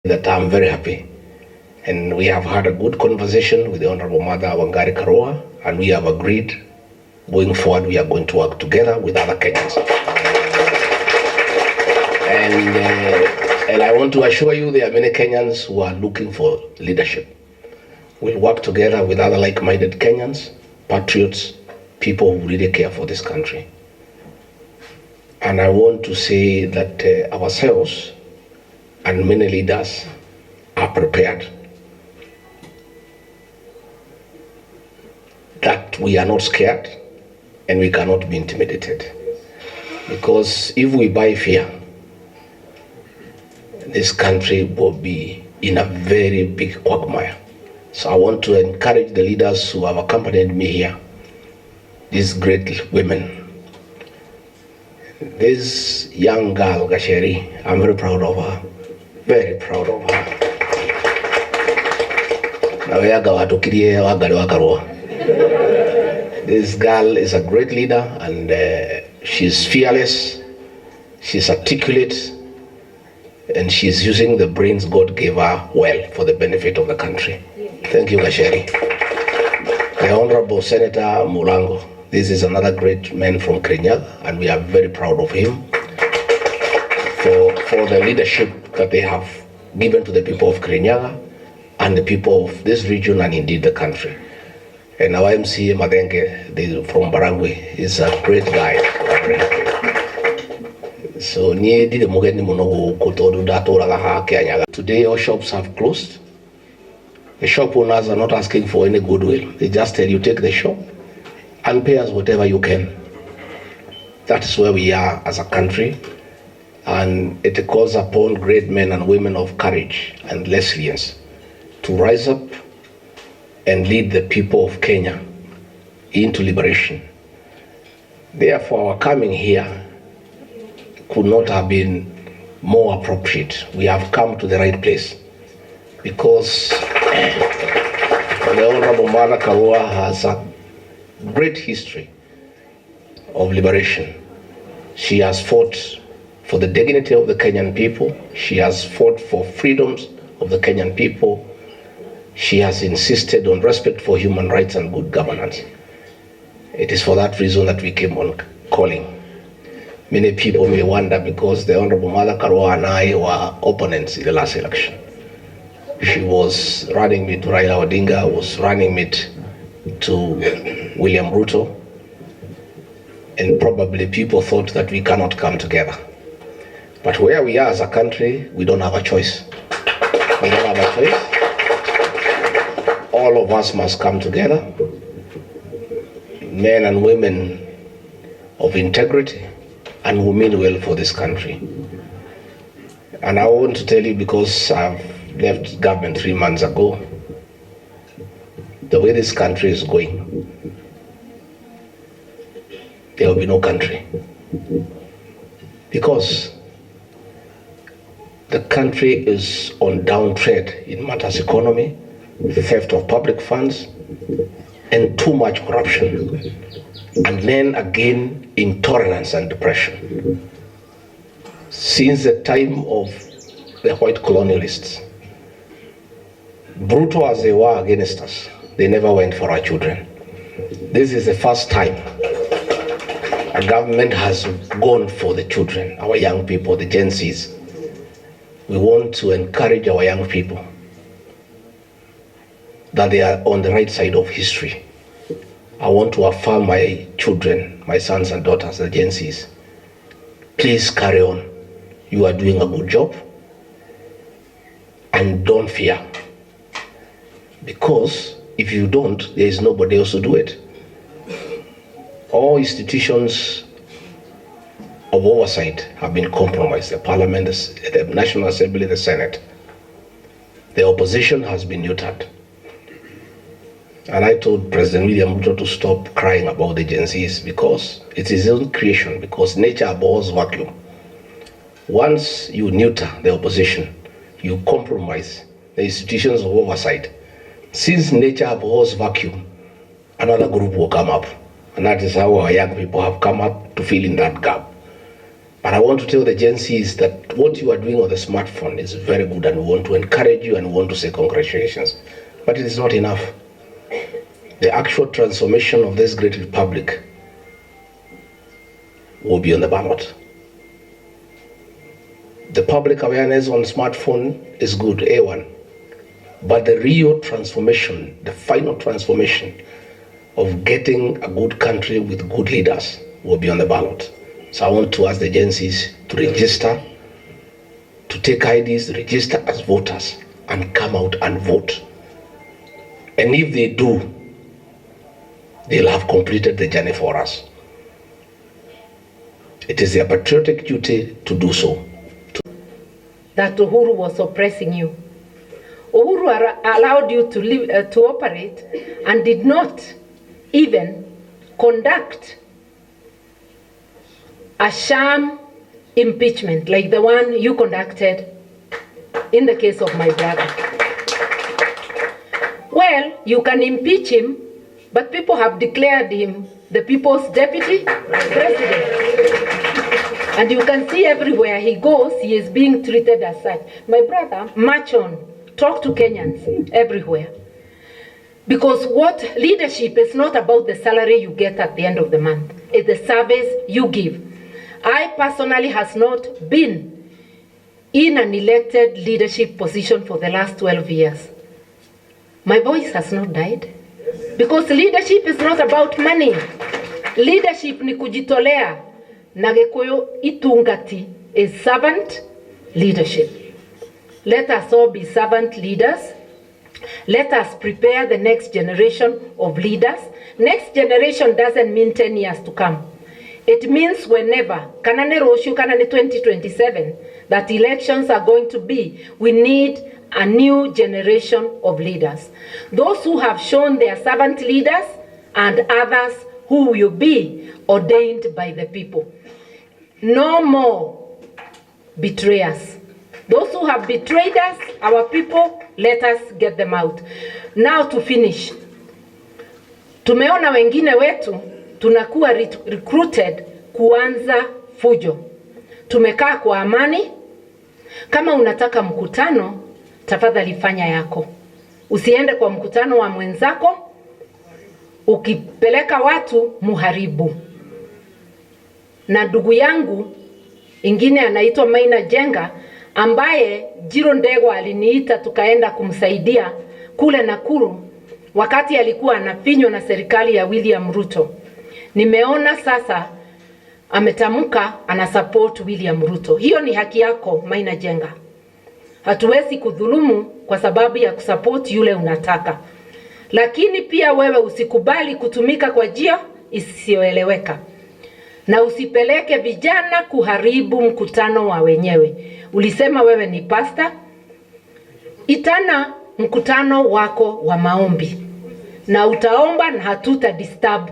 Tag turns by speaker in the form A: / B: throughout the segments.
A: that I'm very happy. And we have had a good conversation with the Honorable Mother Wangari Karua, and we have agreed going forward we are going to work together with other Kenyans. And I want to assure you there are many Kenyans who are looking for leadership. We'll work together with other like-minded Kenyans, patriots, people who really care for this country. And I want to say that ourselves and many leaders are prepared. That we are not scared and we cannot be intimidated. Because if we buy fear, this country will be in a very big quagmire. So I want to encourage the leaders who have accompanied me here, these great women. This young girl, Gachagua, I'm very proud of her. Very proud of her. This girl is a great leader, and she's fearless, she's articulate, and she's using the brains God gave her well for the benefit of the country. Thank you, Gachagua. The Honorable Senator Mulango, this is another great man from Kirinyaga, and we are very proud of him for the leadership that they have given to the people of Kirinyaga and the people of this region and indeed the country. And our MCA Madenge from Barangwe is a great guy. So today all shops have closed. The shop owners are not asking for any goodwill. They just tell you take the shop and pay us whatever you can. That is where we are as a country, and it calls upon great men and women of courage and resilience to rise up and lead the people of Kenya into liberation. Therefore, our coming here could not have been more appropriate. We have come to the right place because the Honorable Mother Karua has a great history of liberation. She has fought for the dignity of the Kenyan people. She has fought for freedoms of the Kenyan people. She has insisted on respect for human rights and good governance. It is for that reason that we came on calling. Many people may wonder because the Honorable Mother Karua and I were opponents in the last election. She was running mate to Raila Odinga, was running mate to William Ruto, and probably people thought that we cannot come together. But where we are as a country, we don't have a choice. We don't have a choice. All of us must come together, men and women of integrity and who mean well for this country. And I want to tell you, because I've left government 3 months ago, the way this country is going, there will be no country. Because the country is on downtrend in matters economy, theft of public funds, and too much corruption. And then again, intolerance and depression. Since the time of the white colonialists, brutal as they were against us, they never went for our children. This is the first time a government has gone for the children, our young people, the Gen Zs. We want to encourage our young people that they are on the right side of history. I want to affirm my children, my sons and daughters, the Gen Zs. Please carry on. You are doing a good job. And don't fear. Because if you don't, there is nobody else to do it. All institutions of oversight have been compromised. The Parliament, the National Assembly, the Senate. The opposition has been neutered. And I told President William Ruto to stop crying about the Gen Zs because it is his own creation, because nature abhors vacuum. Once you neuter the opposition, you compromise the institutions of oversight. Since nature abhors vacuum, another group will come up. And that is how our young people have come up to fill in that gap. But I want to tell the Gen Zs that what you are doing on the smartphone is very good, and we want to encourage you and we want to say congratulations. But it is not enough. The actual transformation of this great republic will be on the ballot. The public awareness on smartphone is good, A1. But the real transformation, the final transformation of getting a good country with good leaders will be on the ballot. So I want to ask the agencies to register, to take IDs, register as voters, and come out and vote. And if they do, they'll have completed the journey for us. It is their patriotic duty to do so.
B: That Uhuru was oppressing you. Uhuru allowed you to live, to operate, and did not even conduct a sham impeachment like the one you conducted in the case of my brother. Well, you can impeach him, but people have declared him the people's deputy president. And you can see everywhere he goes, he is being treated as such. My brother, march on, talk to Kenyans everywhere. Because what leadership is not about the salary you get at the end of the month. It's the service you give. I personally has not been in an elected leadership position for the last 12 years. My voice has not died. Because leadership is not about money. Leadership ni kujitolea. Na Gikuyu itungati is servant leadership. Let us all be servant leaders. Let us prepare the next generation of leaders. Next generation doesn't mean 10 years to come. It means whenever, kanane roshu kanane 2027, that elections are going to be, we need a new generation of leaders. Those who have shown their servant leaders and others who will be ordained by the people. No more betrayers. Those who have betrayed us, our people, let us get them out. Now to finish. Tumeona wengine wetu tunakuwa recruited kuanza fujo. Tumekaa kwa amani. Kama unataka mkutano, tafadhali fanya yako. Usiende kwa mkutano wa mwenzako, ukipeleka watu muharibu. Na ndugu yangu ingine anaitwa Maina Jenga, ambaye Jiro Ndegwa aliniita tukaenda kumsaidia kule Nakuru wakati alikuwa anafinywa na serikali ya William Ruto. Nimeona sasa ametamuka ana support William Ruto. Hiyo ni haki yako, Maina Jenga. Hatuwezi kudhulumu kwa sababu ya kusupport yule unataka. Lakini pia wewe usikubali kutumika kwa njia isiyoeleweka. Na usipeleke vijana kuharibu mkutano wa wenyewe. Ulisema wewe ni pastor. Itana mkutano wako wa maombi. Na utaomba na hatuta disturb.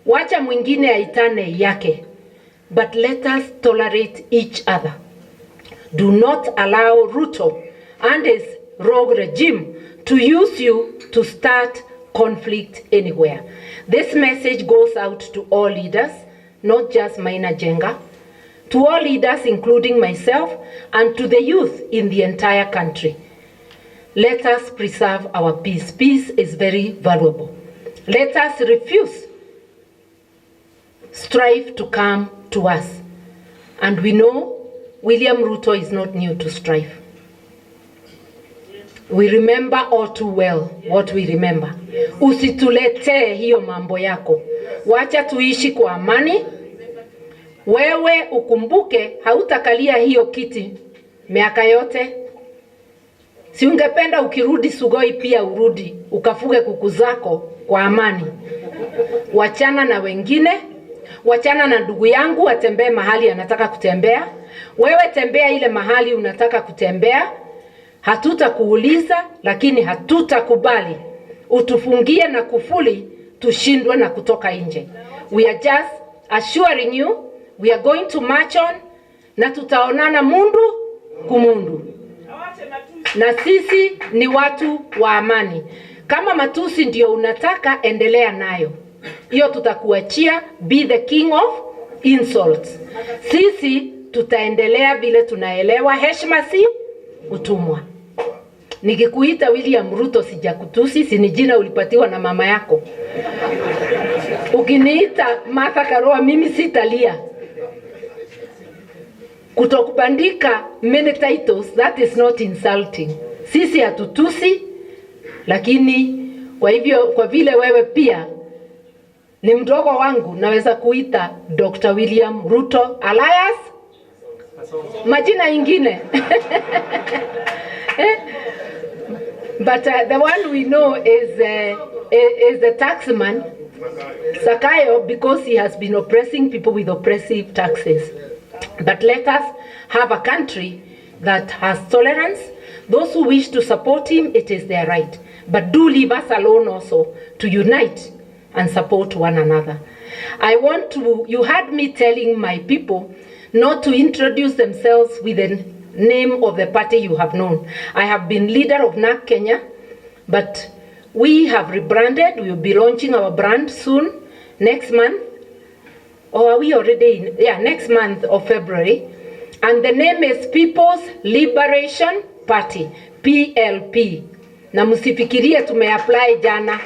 B: Wacha mwingine aitane yake. But let us tolerate each other. Do not allow Ruto and his rogue regime to use you to start conflict anywhere. This message goes out to all leaders, not just Maina Jenga, to all leaders including myself, and to the youth in the entire country. Let us preserve our peace. Peace is very valuable. Let us refuse strife to come to us. And we know William Ruto is not new to strife. We remember all too well what we remember. Usitulete hiyo mambo yako. Wacha tuishi kwa amani. Wewe ukumbuke hautakalia hiyo kiti miaka yote. Si ungependa ukirudi Sugoi pia urudi ukafuge kuku zako kwa amani. Wachana na wengine, wachana na ndugu yangu atembee mahali anataka kutembea. Wewe tembea ile mahali unataka kutembea. Hatutakuuliza, lakini hatutakubali utufungie na kufuli tushindwe na kutoka nje. We are just assuring you we are going to march on, na tutaonana mundu kumundu. Na sisi ni watu wa amani. Kama matusi ndio unataka, endelea nayo. Hiyo tutakuachia. Be the king of insults. Sisi tutaendelea vile tunaelewa heshima si utumwa. Nikikuita William Ruto sijakutusi, si ni jina ulipatiwa na mama yako. Ukiniita Martha Karua mimi sitalia. Kutokubandika many titles, that is not insulting. Sisi hatutusi, lakini kwa hivyo kwa vile wewe pia ni mdogo wangu, naweza kuita Dr. William Ruto alias majina ingine. But the one we know is the taxman Sakayo, because he has been oppressing people with oppressive taxes. But let us have a country that has tolerance. Those who wish to support him, it is their right. But do leave us alone also to unite and support one another. You had me telling my people not to introduce themselves with the name of the party you have known. I have been leader of NAC Kenya, but we have rebranded. We will be launching our brand soon, next month. Or are we already in? Yeah, next month of February. And the name is People's Liberation Party, PLP. Na musifikirie tumeapply jana.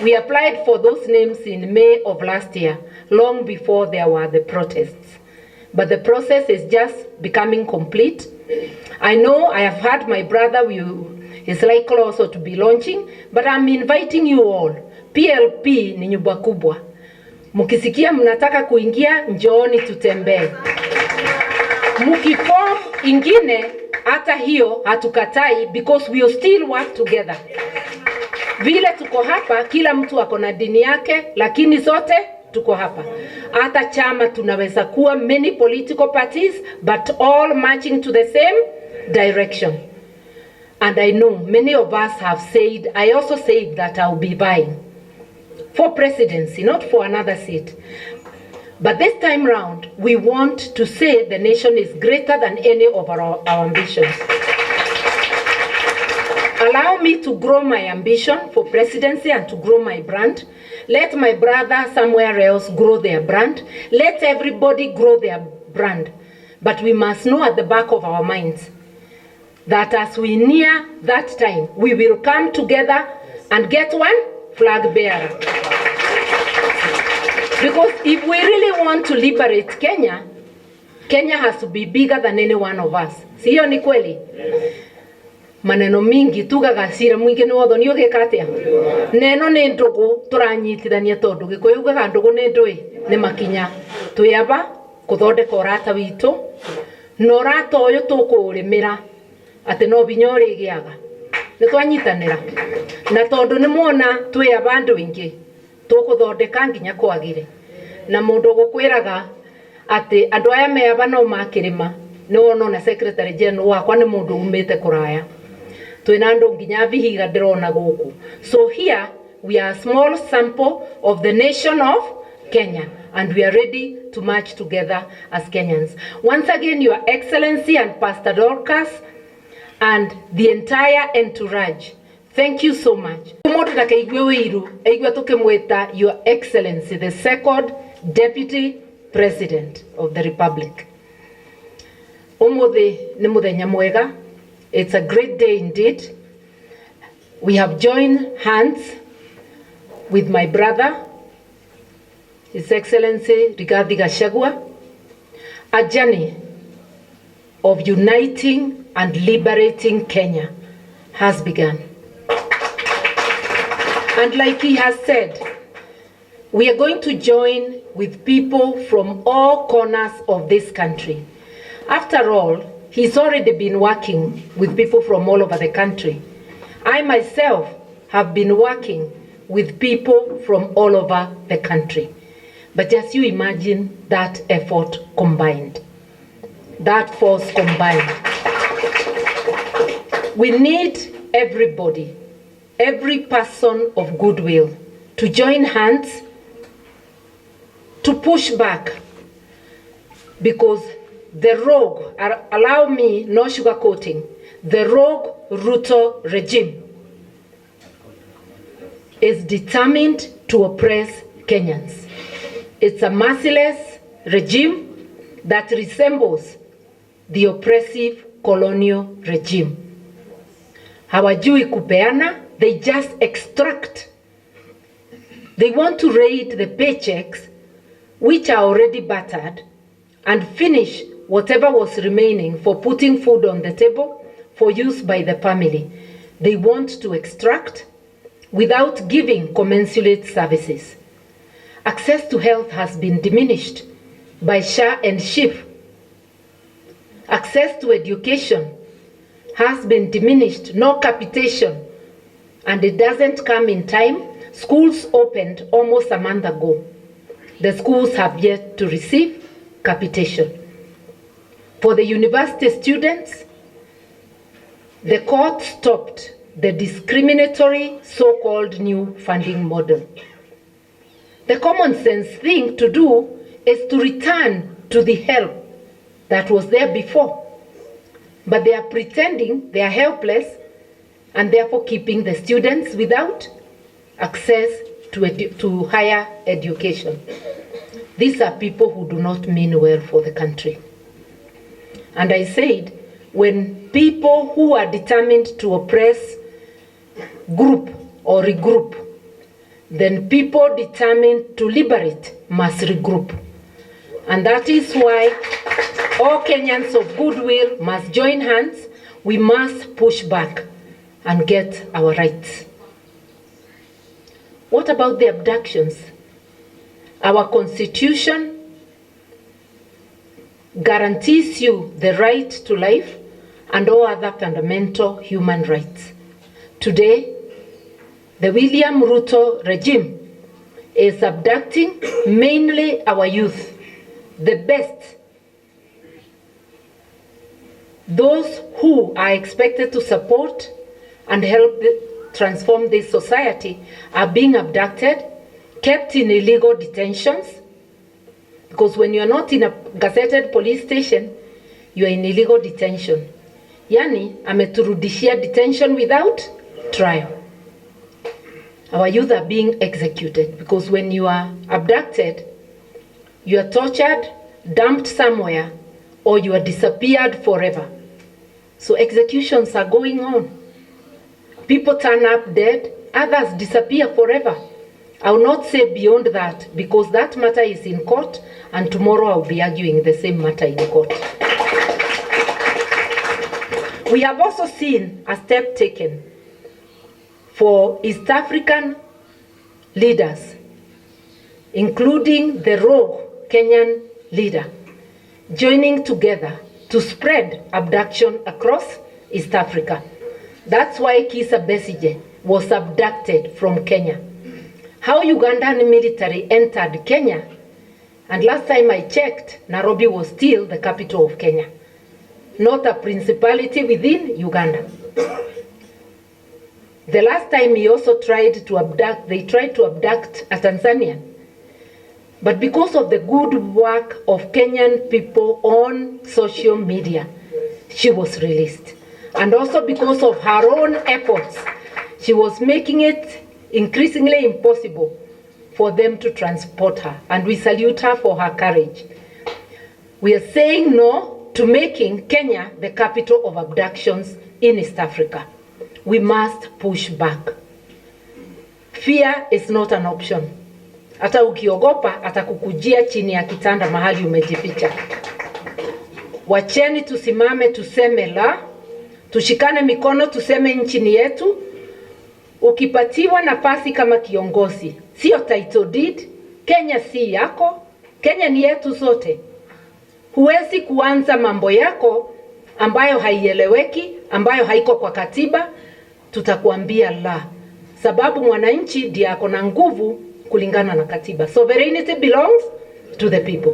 B: We applied for those names in May of last year, long before there were the protests. But the process is just becoming complete. I know I have heard my brother is likely also to be launching, but I'm inviting you all. PLP ni nyumba kubwa. Mukisikia mnataka kuingia, njooni tutembee. Mukiform ingine, hata hiyo hatukatai, because we will still work together. Vile tuko hapa, kila mtu ako na dini yake, lakini sote tuko hapa. Hata chama tunaweza kuwa many political parties, but all marching to the same direction. And I know many of us have said, I also said that I'll be vying for presidency, not for another seat. But this time round, we want to say the nation is greater than any of our ambitions. Allow me to grow my ambition for presidency and to grow my brand. Let my brother somewhere else grow their brand. Let everybody grow their brand. But we must know at the back of our minds that as we near that time, we will come together and get one flag bearer. Because if we really want to liberate Kenya, Kenya has to be bigger than any one of us. Siyo ni kweli? Maneno mingi tugagasira mwingi ni wotho ni ugikatia. Neno ni ndugu turanyitithania tondu gikuyu ugaga ndugu ni ndui ni makinya. Tuyaba kuthondeka urata witu. No urata uyu tukurimira ati no binya urigiaga. Ni twanyitanira. Na tondu ni muona tuyaba andu ingi tukuthondeka nginya kwagire. Na mundu gukwiraga ati andu aya meaba no makirima ni wona na secretary general wakwa ni mundu umite kuraya. Twina andu nginya vihiga ndirona guku. So here we are a small sample of the nation of Kenya, and we are ready to march together as Kenyans. Once again, Your Excellency and Pastor Dorcas and the entire entourage, thank you so much. Your Excellency, the second Deputy President of the Republic. It's a great day indeed. We have joined hands with my brother, His Excellency Gachagua. A journey of uniting and liberating Kenya has begun. And like he has said, we are going to join with people from all corners of this country. After all, he's already been working with people from all over the country. I myself have been working with people from all over the country. But just you imagine that effort combined, that force combined. We need everybody, every person of goodwill to join hands to push back, because the rogue, allow me no sugarcoating, the rogue Ruto regime is determined to oppress Kenyans. It's a merciless regime that resembles the oppressive colonial regime. Hawajui kupeana, they just extract. They want to raid the paychecks, which are already battered, and finish whatever was remaining for putting food on the table for use by the family. They want to extract without giving commensurate services. Access to health has been diminished by SHA and SHIF. Access to education has been diminished, no capitation, and it doesn't come in time. Schools opened almost a month ago. The schools have yet to receive capitation. For the university students, the court stopped the discriminatory so-called new funding model. The common sense thing to do is to return to the help that was there before. But they are pretending they are helpless and therefore keeping the students without access to higher education. These are people who do not mean well for the country. And I said, when people who are determined to oppress group or regroup, then people determined to liberate must regroup. And that is why all Kenyans of goodwill must join hands. We must push back and get our rights. What about the abductions? Our constitution guarantees you the right to life and all other fundamental human rights. Today, the William Ruto regime is abducting mainly our youth, the best, those who are expected to support and help transform this society are being abducted, kept in illegal detentions, because when you are not in a gazetted police station, you are in illegal detention. Yani, ameturudishia detention without trial. Our youth are being executed because when you are abducted, you are tortured, dumped somewhere, or you are disappeared forever. So executions are going on. People turn up dead, others disappear forever. I will not say beyond that because that matter is in court and tomorrow I'll be arguing the same matter in court. We have also seen a step taken for East African leaders, including the rogue Kenyan leader, joining together to spread abduction across East Africa. That's why Kizza Besigye was abducted from Kenya. How Ugandan military entered Kenya, and last time I checked, Nairobi was still the capital of Kenya, not a principality within Uganda. The last time he also tried to abduct, they tried to abduct a Tanzanian. But because of the good work of Kenyan people on social media, she was released. And also because of her own efforts, she was making it increasingly impossible for them to transport her. And we salute her for her courage. We are saying no to making Kenya the capital of abductions in East Africa. We must push back. Fear is not an option. Hata ukiogopa atakukujia chini ya kitanda mahali umejificha. Wacheni tusimame tuseme la, tushikane mikono tuseme nchi ni yetu. Ukipatiwa nafasi kama kiongozi, sio title deed, Kenya si yako, Kenya ni yetu zote. Huwezi kuanza mambo yako ambayo haieleweki, ambayo haiko kwa katiba, tutakuambia la. Sababu mwananchi ndiye ako na nguvu kulingana na katiba. Sovereignty belongs to the people.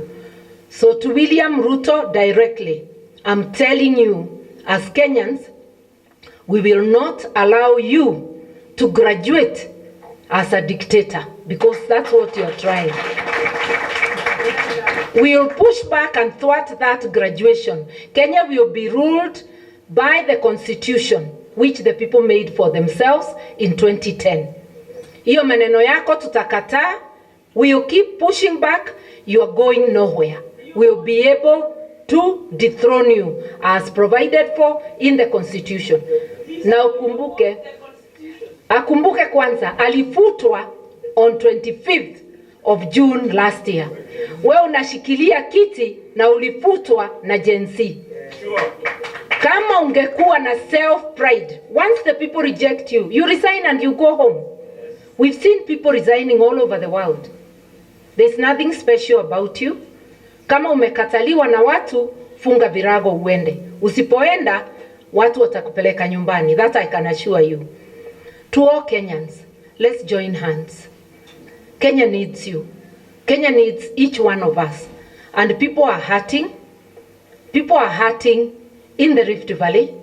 B: So to William Ruto directly, I'm telling you, as Kenyans, we will not allow you to graduate as a dictator, because that's what you're trying. We will push back and thwart that graduation. Kenya will be ruled by the constitution, which the people made for themselves in 2010. Hiyo maneno yako tutakataa, We'll keep pushing back. You are going nowhere. We'll be able to dethrone you as provided for in the constitution. Na akumbuke kwanza alifutwa on 25th of June last year. Wewe unashikilia kiti na ulifutwa na Gen Z. Kama ungekuwa na self pride, once the people reject you, you resign and you go home. We've seen people resigning all over the world. There's nothing special about you. Kama umekataliwa na watu, funga virago uende. Usipoenda, watu watakupeleka nyumbani. That I can assure you. To all Kenyans, let's join hands. Kenya needs you. Kenya needs each one of us. And people are hurting. People are hurting in the Rift Valley,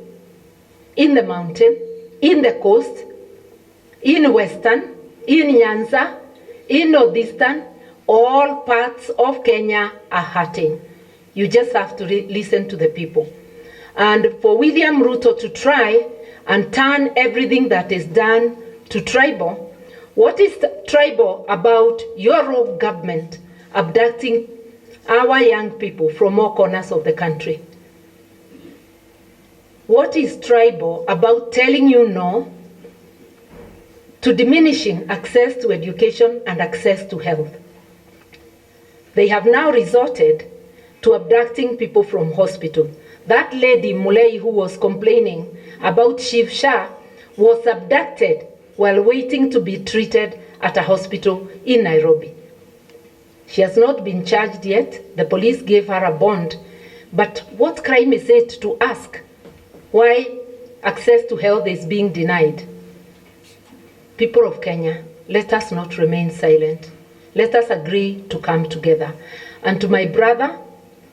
B: in the mountain, in the coast, in Western, in Nyanza, in Northeastern. All parts of Kenya are hurting. You just have to listen to the people. And for William Ruto to try and turn everything that is done to tribal, what is tribal about your rogue government abducting our young people from all corners of the country? What is tribal about telling you no to diminishing access to education and access to health? They have now resorted to abducting people from hospital. That lady, Mulei, who was complaining about Shiv Shah, was abducted while waiting to be treated at a hospital in Nairobi. She has not been charged yet. The police gave her a bond. But what crime is it to ask why access to health is being denied? People of Kenya, let us not remain silent. Let us agree to come together. And to my brother,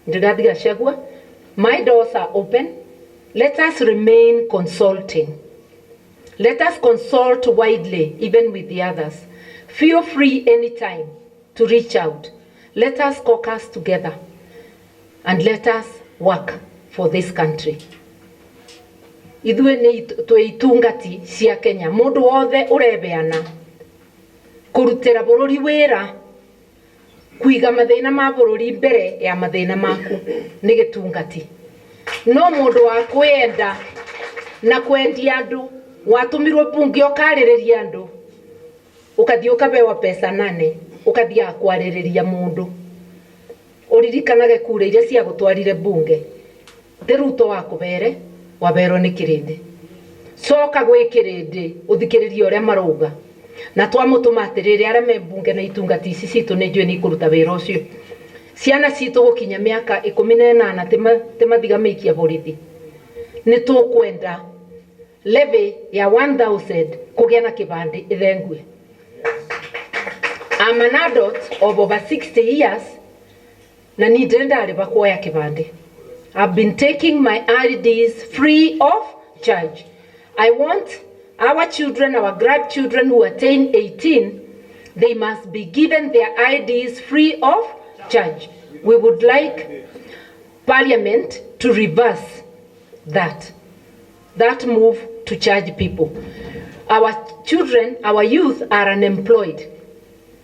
B: Gachagua, my doors are open. Let us remain consulting. Let us consult widely, even with the others. Feel free anytime to reach out. Let us caucus together and let us work for this country. Ithuĩ nĩ twĩtungati cia Kenya. Mũndũ wothe ũrebeana kũrutĩra bũrũri wĩra, kũiga mathĩna ma bũrũri mbere ya mathĩna maku nĩ gĩtungati. No mũndũ wa kwenda na kwendia andũ, watũmirwo bunge ũkarĩrĩria andũ, ũkathiĩ ũkabewa pesa nane, ũkathiĩ kwarĩrĩria mũndũ. Ũririkanage kura iria cia gũtwarire bunge. Ti Ruto wakũbere, waberwo nĩ kĩrĩndĩ. Coka gwĩ kĩrĩndĩ, ũthikĩrĩrie ũrĩa marauga. Na twamũtũma atĩrĩrĩ arĩa me bunge na itungati ici citũ nĩ njũĩ nĩ ikũruta wĩra ũcio. Ciana citũ gũkinya mĩaka 18 timathigamĩikia borithi. Nĩ tũkwenda levy ya 1000 kũgĩa na kĩbandĩ ithengue. I'm an adult of over 60 years na ni ndarĩ bakuoya kĩbandĩ. I've been taking my IDs free of charge. I want our children, our grandchildren who attain 18, they must be given their IDs free of charge. We would like Parliament to reverse that move to charge people. Our children, our youth are unemployed.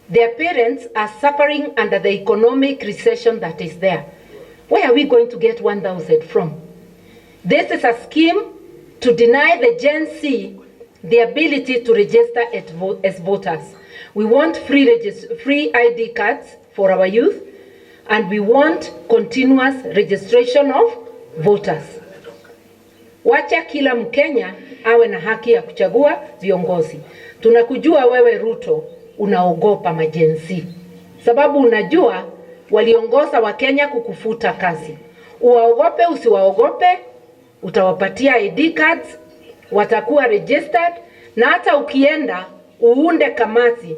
B: Their parents are suffering under the economic recession that is there. Where are we going to get 1,000 from? This is a scheme to deny the Gen Z the ability to register as voters. We want free ID cards for our youth, and we want continuous registration of voters. Wacha kila Mkenya awe na haki ya kuchagua viongozi. Tunakujua wewe Ruto unaogopa majenzi, sababu unajua waliongoza wa Kenya kukufuta kazi. Uwaogope usiwaogope, utawapatia ID cards, watakuwa registered, na hata ukienda uunde kamati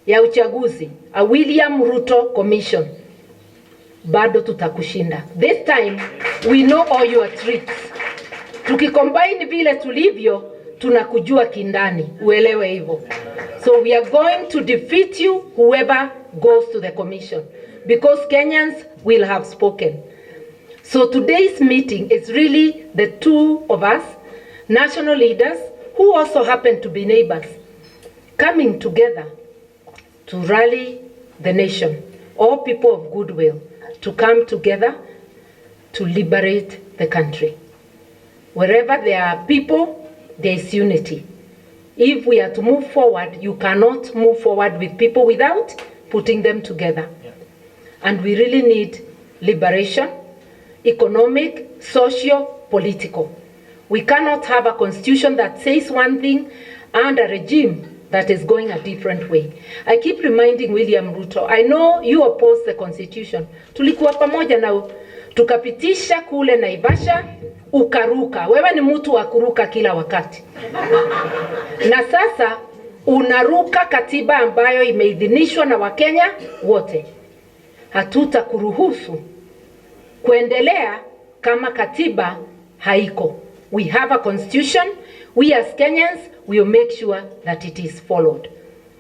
B: ya uchaguzi, a William Ruto Commission, bado tutakushinda. This time we know all your tricks. Tukicombine vile tulivyo, tunakujua kindani, uelewe hivyo. So we are going to defeat you, whoever goes to the commission, because Kenyans will have spoken. So today's meeting is really the two of us, national leaders, who also happen to be neighbors, coming together to rally the nation, all people of goodwill, to come together to liberate the country. Wherever there are people, there is unity. If we are to move forward, you cannot move forward with people without putting them together. Yeah. And we really need liberation, economic, social, political. We cannot have a constitution that says one thing and a regime that is going a different way. I keep reminding William Ruto, I know you oppose the constitution. Tulikuwa pamoja na tukapitisha kule Naivasha, ukaruka. Wewe ni mtu wa kuruka kila wakati. Na sasa unaruka katiba ambayo imeidhinishwa na Wakenya wote. Hatutakuruhusu kuendelea kama katiba haiko. We have a constitution. We as Kenyans will make sure that it is followed.